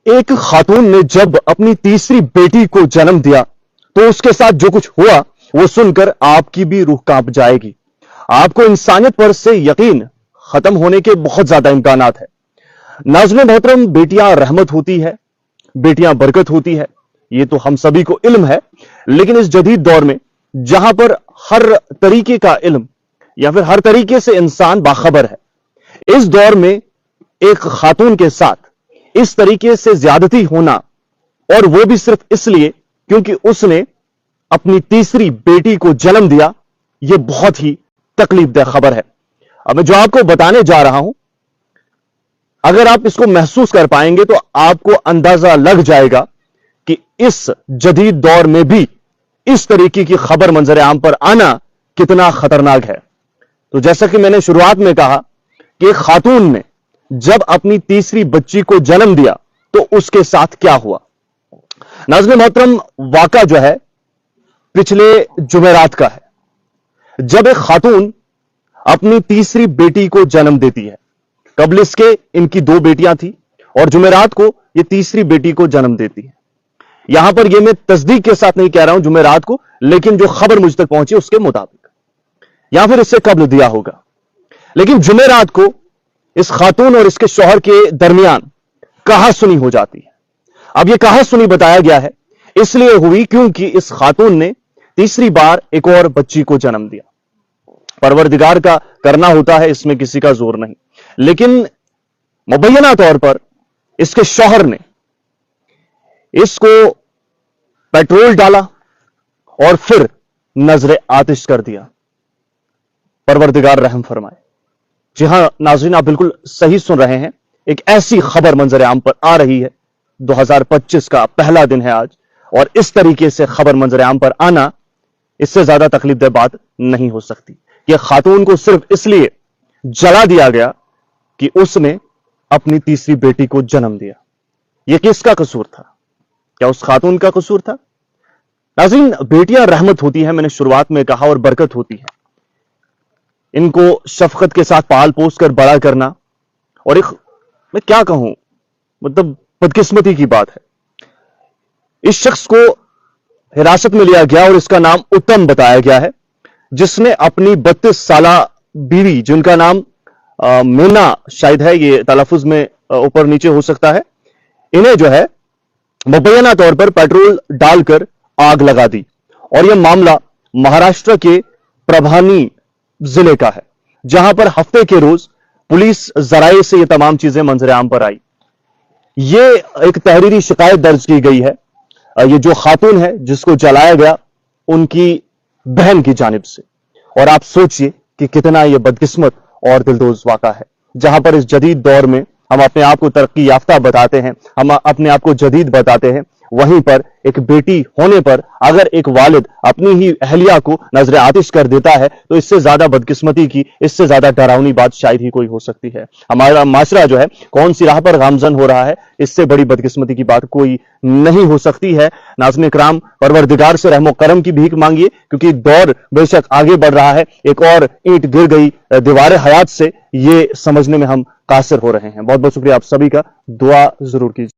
ایک खातून ने जब अपनी तीसरी बेटी को जन्म दिया तो उसके साथ जो कुछ हुआ वो सुनकर आपकी भी रूह कांप जाएगी। आपको इंसानियत पर से यकीन खत्म होने के बहुत ज्यादा इम्कानात है। नाज़रीन मोहतरम, बेटियां रहमत होती है, बेटियां बरकत होती है, ये तो हम सभी को इल्म है। लेकिन इस जदीद दौर में जहां पर हर तरीके का इल्म या फिर हर तरीके से इंसान बाखबर है, इस दौर में एक खातून के साथ इस तरीके से ज्यादती होना, और वो भी सिर्फ इसलिए क्योंकि उसने अपनी तीसरी बेटी को जन्म दिया, यह बहुत ही तकलीफदेह खबर है। अब मैं जो आपको बताने जा रहा हूं, अगर आप इसको महसूस कर पाएंगे तो आपको अंदाजा लग जाएगा कि इस जदीद दौर में भी इस तरीके की खबर मंजर आम पर आना कितना खतरनाक है। तो जैसा कि मैंने शुरुआत में कहा कि एक खातून ने जब अपनी तीसरी बच्ची को जन्म दिया तो उसके साथ क्या हुआ। नाज़रीन मोहतरम, वाक़ा जो है पिछले जुमेरात का है, जब एक खातून अपनी तीसरी बेटी को जन्म देती है। कबल इसके इनकी 2 बेटियां थी और जुमेरात को ये तीसरी बेटी को जन्म देती है। यहां पर यह मैं तस्दीक के साथ नहीं कह रहा हूं जुमेरात को, लेकिन जो खबर मुझ तक पहुंची उसके मुताबिक, या फिर इससे कबल दिया होगा। लेकिन जुमेरात को इस खातून और इसके शौहर के दरमियान कहासुनी हो जाती है। अब यह कहासुनी बताया गया है इसलिए हुई क्योंकि इस खातून ने तीसरी बार एक और बच्ची को जन्म दिया। परवरदिगार का करना होता है, इसमें किसी का जोर नहीं। लेकिन मुबैना तौर पर इसके शौहर ने इसको पेट्रोल डाला और फिर नजरे आतिश कर दिया। परवरदिगार रहम फरमाए। जी हां नाज़रीन, आप बिल्कुल सही सुन रहे हैं। एक ऐसी खबर मंजर आम पर आ रही है, 2025 का पहला दिन है आज, और इस तरीके से खबर मंजर आम पर आना, इससे ज्यादा तकलीफदेह बात नहीं हो सकती। यह खातून को सिर्फ इसलिए जला दिया गया कि उसने अपनी तीसरी बेटी को जन्म दिया। यह किसका कसूर था? क्या उस खातून का कसूर था? नाज़रीन, बेटियां रहमत होती हैं, मैंने शुरुआत में कहा, और बरकत होती है। इनको शफकत के साथ पाल पोस कर बड़ा करना, और एक मैं क्या कहूं, मतलब बदकिस्मती की बात है। इस शख्स को हिरासत में लिया गया और इसका नाम उत्तम बताया गया है, जिसने अपनी 32 साला बीवी, जिनका नाम मीना शायद है, ये तलफुज में ऊपर नीचे हो सकता है, इन्हें जो है मुबैना तौर पर पेट्रोल डालकर आग लगा दी। और यह मामला महाराष्ट्र के प्रभानी जिले का है, जहां पर हफ्ते के रोज पुलिस जराये से यह तमाम चीजें मंजर आम पर आई। ये एक तहरीरी शिकायत दर्ज की गई है। ये जो खातून है जिसको जलाया गया, उनकी बहन की जानिब से। और आप सोचिए कि कितना यह बदकिस्मत और दिलदोज वाक़ा है, जहां पर इस जदीद दौर में हम अपने आप को तरक्की याफ्ता बताते हैं, हम अपने आप को जदीद बताते हैं, वहीं पर एक बेटी होने पर अगर एक वालिद अपनी ही अहलिया को नजर आतिश कर देता है तो इससे ज्यादा बदकिस्मती की, इससे ज्यादा डरावनी बात शायद ही कोई हो सकती है। हमारा माशरा जो है कौन सी राह पर गामजन हो रहा है, इससे बड़ी बदकिस्मती की बात कोई नहीं हो सकती है। नाज़रीन इकराम, परवरदिगार से रहमो करम की भीख मांगिए, क्योंकि दौर बेशक आगे बढ़ रहा है। एक और ईंट गिर गई दीवार हयात से, ये समझने में हम कासिर हो रहे हैं। बहुत बहुत शुक्रिया आप सभी का, दुआ जरूर कीजिए।